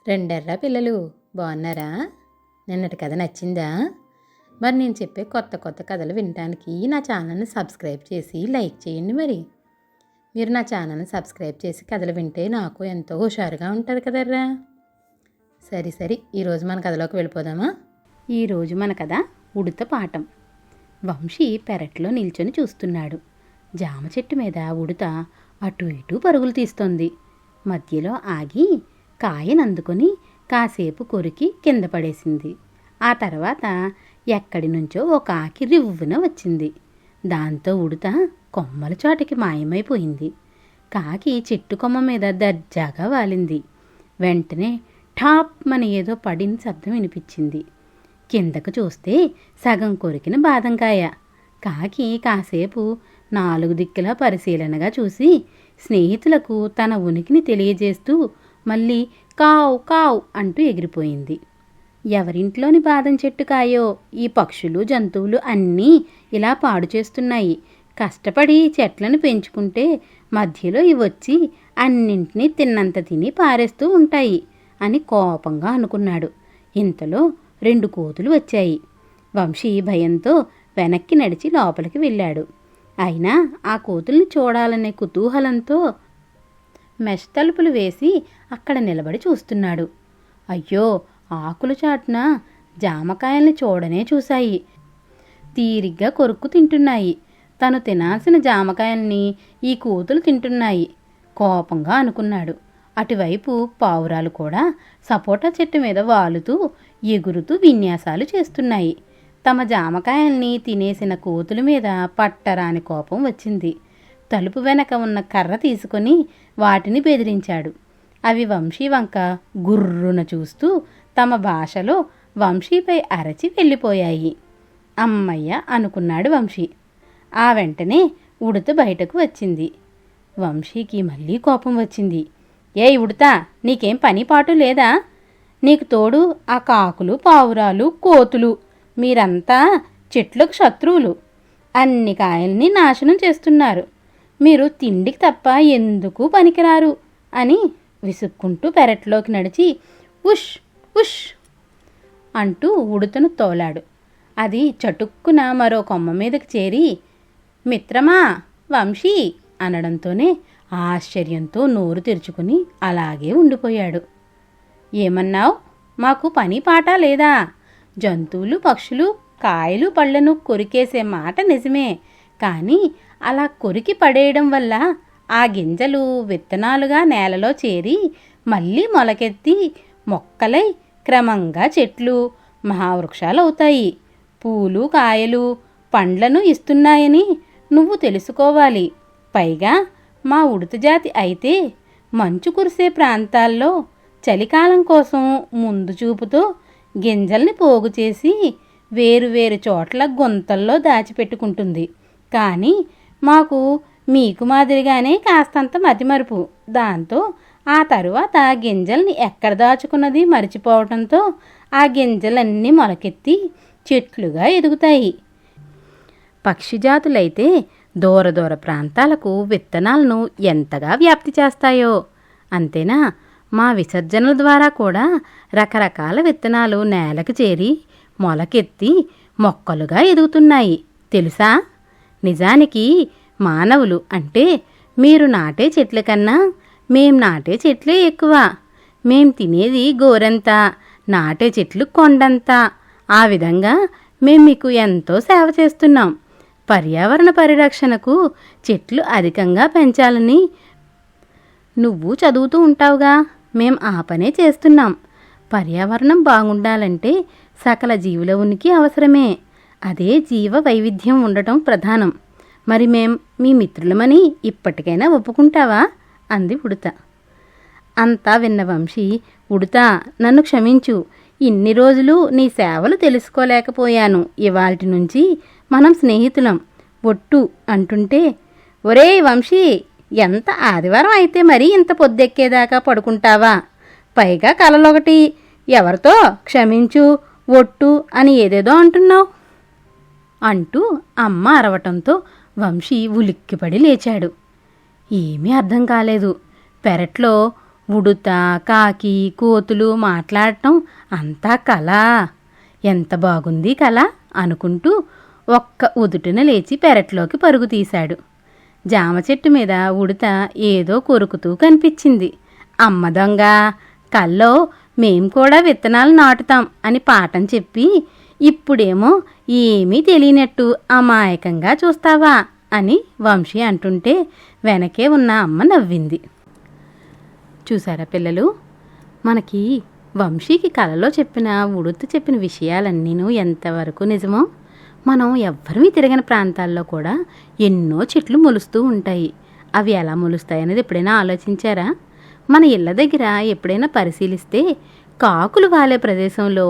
రెండెర్రా పిల్లలు బాగున్నారా? నిన్నటి కథ నచ్చిందా? మరి నేను చెప్పే కొత్త కొత్త కథలు వినడానికి నా ఛానల్ని సబ్స్క్రైబ్ చేసి లైక్ చేయండి. మీరు నా ఛానల్ని సబ్స్క్రైబ్ చేసి కథలు వింటే నాకు ఎంతో హుషారుగా ఉంటుంది కదర్రా. సరే ఈరోజు మన కథలోకి వెళ్ళిపోదామా? ఈరోజు మన కథ ఉడత పాఠం. వంశీ పెరట్లో నిల్చొని చూస్తున్నాడు. జామ చెట్టు మీద ఉడత అటు ఇటు పరుగులు తీస్తోంది. మధ్యలో ఆగి కాయనందుకొని కాసేపు కొరికి కింద పడేసింది. ఆ తర్వాత ఎక్కడి నుంచో ఒక ఆకి రివ్వున వచ్చింది. దాంతో ఉడత కొమ్మల చాటుకి మాయమైపోయింది. కాకి చెట్టు కొమ్మ మీద దర్జాగా వాలింది. వెంటనే టాప్ మన ఏదో పడిన శబ్దం వినిపించింది. కిందకు చూస్తే సగం కొరికిన బాదంకాయ. కాకి కాసేపు నాలుగు దిక్కులా పరిశీలనగా చూసి స్నేహితులకు తన ఉనికిని తెలియజేస్తూ మళ్ళీ కావ్ కావ్ అంటూ ఎగిరిపోయింది. ఎవరింట్లోని బాదం చెట్టు కాయో ఈ పక్షులు జంతువులు అన్నీ ఇలా పాడు చేస్తున్నాయి. కష్టపడి చెట్లను పెంచుకుంటే మధ్యలో ఇవి వచ్చి అన్నింటినీ తిన్నంత తిని పారేస్తూ ఉంటాయి అని కోపంగా అనుకున్నాడు. ఇంతలో 2 కోతులు వచ్చాయి. వంశీ భయంతో వెనక్కి నడిచి లోపలికి వెళ్ళాడు. అయినా ఆ కోతుల్ని చూడాలనే కుతూహలంతో మెష్ తలుపులు వేసి అక్కడ నిలబడి చూస్తున్నాడు. అయ్యో, ఆకుల చాటున జామకాయల్ని చూడనే చూశాయి. తీరిగ్గా కొరుక్కు తింటున్నాయి. తను తినాల్సిన జామకాయల్ని ఈ కోతులు తింటున్నాయి. కోపంగా అనుకున్నాడు. అటువైపు పావురాలు కూడా సపోటా చెట్టు మీద వాలుతూ ఎగురుతూ విన్యాసాలు చేస్తున్నాయి. తమ జామకాయల్ని తినేసిన కోతుల మీద పట్టరాని కోపం వచ్చింది. తలుపు వెనక ఉన్న కర్ర తీసుకొని వాటిని బెదిరించాడు. అవి వంశీ వంక గుర్రున చూస్తూ తమ భాషలో వంశీపై అరచి వెళ్ళిపోయాయి. అమ్మయ్య అనుకున్నాడు వంశీ. ఆ వెంటనే ఉడత బయటకు వచ్చింది. వంశీకి మళ్ళీ కోపం వచ్చింది. ఏయ్ ఉడతా, నీకేం పని పాటు లేదా? నీకు తోడు ఆ కాకులు పావురాలు కోతులు మీరంతా చెట్లకు శత్రువులు. అన్ని కాయల్ని నాశనం చేస్తున్నారు. మీరు తిండికి తప్ప ఎందుకు పనికిరారు అని విసుక్కుంటూ పెరట్లోకి నడిచి ఉష్ ఉష్ అంటూ ఉడతను తోలాడు. అది చటుక్కున మరో కొమ్మ మీదకి చేరి మిత్రమా వంశీ అనడంతోనే ఆశ్చర్యంతో నోరు తెరుచుకుని అలాగే ఉండిపోయాడు. ఏమన్నావు? మాకు పని పాట లేదా? జంతువులు పక్షులు కాయలు పళ్ళను కొరికేసే మాట నిజమే, కానీ అలా కొరికి పడేయడం వల్ల ఆ గింజలు విత్తనాలుగా నేలలో చేరి మళ్ళీ మొలకెత్తి మొక్కలై క్రమంగా చెట్లు మహావృక్షాలు అవుతాయి. పూలు కాయలు పండ్లను ఇస్తున్నాయని నువ్వు తెలుసుకోవాలి. పైగా మా ఉడత జాతి అయితే మంచు కురిసే ప్రాంతాల్లో చలికాలం కోసం ముందు చూపుతో గింజల్ని పోగు చేసి వేరువేరు చోట్ల గుంతల్లో దాచిపెట్టుకుంటుంది. కానీ మాకు మీకు మాదిరిగానే కాస్తంత మతిమరుపు. దాంతో ఆ తరువాత గింజల్ని ఎక్కడ దాచుకున్నది మరిచిపోవడంతో ఆ గింజలన్నీ మొలకెత్తి చెట్లుగా ఎదుగుతాయి. పక్షిజాతులైతే దూర దూర ప్రాంతాలకు విత్తనాలను ఎంతగా వ్యాప్తి చేస్తాయో. అంతేనా, మా విసర్జనల ద్వారా కూడా రకరకాల విత్తనాలు నేలకు చేరి మొలకెత్తి మొక్కలుగా ఎదుగుతున్నాయి తెలుసా? నిజానికి మానవులు అంటే మీరు నాటే చెట్ల కన్నా మేం నాటే చెట్లే ఎక్కువ. మేం తినేది గోరంత, నాటే చెట్లు కొండంత. ఆ విధంగా మేం మీకు ఎంతో సేవ చేస్తున్నాం. పర్యావరణ పరిరక్షణకు చెట్లు అధికంగా పెంచాలని నువ్వు చదువుతూ ఉంటావుగా, మేం ఆ పనే చేస్తున్నాం. పర్యావరణం బాగుండాలంటే సకల జీవుల ఉనికి అవసరమే. అదే జీవ వైవిధ్యం ఉండటం ప్రధానం. మరి మేం మీ మిత్రులమని ఇప్పటికైనా ఒప్పుకుంటావా అంది ఉడత. అంతా విన్న వంశీ, ఉడతా నన్ను క్షమించు. ఇన్ని రోజులు నీ సేవలు తెలుసుకోలేకపోయాను. ఇవాల్టి నుంచి మనం స్నేహితులం ఒట్టు అంటుంటే, ఒరేయ్ వంశీ, ఎంత ఆదివారం అయితే మరీ ఇంత పొద్దెక్కేదాకా పడుకుంటావా? పైగా కలలొకటి, ఎవరితో క్షమించు ఒట్టు అని ఏదేదో అంటున్నావు అంటూ అమ్మ అరవటంతో వంశీ ఉలిక్కిపడి లేచాడు. ఏమీ అర్థం కాలేదు. పెరట్లో ఉడుత, కాకి, కోతులు మాట్లాడటం అంతా కళ. ఎంత బాగుంది కళ అనుకుంటూ ఒక్క ఉదుటున లేచి పెరట్లోకి పరుగు తీశాడు. జామ చెట్టు మీద ఉడుత ఏదో కొరుకుతూ కనిపించింది. అమ్మ దొంగ, కల్లో మేం కూడా విత్తనాలు నాటుతాం అని పాఠం చెప్పి ఇప్పుడేమో ఏమీ తెలియనట్టు అమాయకంగా చూస్తావా అని వంశీ అంటుంటే వెనకే ఉన్న అమ్మ నవ్వింది. చూసారా పిల్లలు, మనకి వంశీకి కలలో చెప్పిన ఉడుత చెప్పిన విషయాలన్నీను ఎంతవరకు నిజమో. మనం ఎవ్వరూ తిరగని ప్రాంతాల్లో కూడా ఎన్నో చెట్లు మొలుస్తూ ఉంటాయి. అవి ఎలా మొలుస్తాయి అనేది ఎప్పుడైనా ఆలోచించారా? మన ఇళ్ళ దగ్గర ఎప్పుడైనా పరిశీలిస్తే కాకులు వాలే ప్రదేశంలో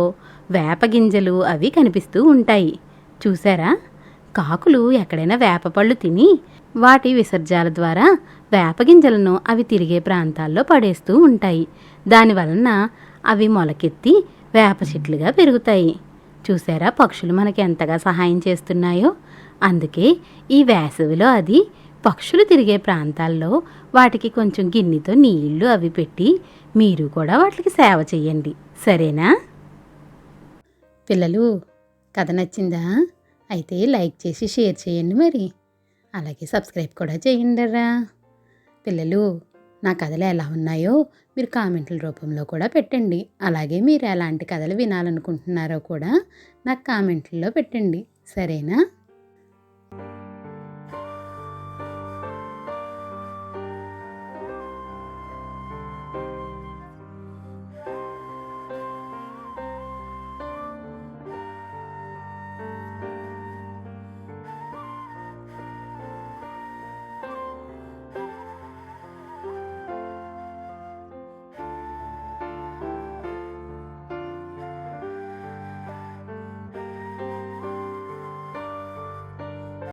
వేప గింజలు అవి కనిపిస్తూ ఉంటాయి. చూసారా? కాకులు ఎక్కడైనా వేప పళ్ళు తిని వాటి విసర్జాల ద్వారా వేప గింజలను అవి తిరిగే ప్రాంతాల్లో పడేస్తూ ఉంటాయి. దానివలన అవి మొలకెత్తి వేప చెట్లుగా పెరుగుతాయి. చూసారా పక్షులు మనకి ఎంతగా సహాయం చేస్తున్నాయో. అందుకే ఈ వేసవిలో అది పక్షులు తిరిగే ప్రాంతాల్లో వాటికి కొంచెం గిన్నెతో నీళ్లు అవి పెట్టి మీరు కూడా వాటికి సేవ చెయ్యండి, సరేనా? పిల్లలు, కథ నచ్చిందా? అయితే లైక్ చేసి షేర్ చేయండి మరి. అలాగే సబ్స్క్రైబ్ కూడా చేయండిరా. పిల్లలు, నా కథలు ఎలా ఉన్నాయో మీరు కామెంట్ల రూపంలో కూడా పెట్టండి. అలాగే మీరు ఎలాంటి కథలు వినాలనుకుంటున్నారో కూడా నాకు కామెంట్లలో పెట్టండి, సరేనా?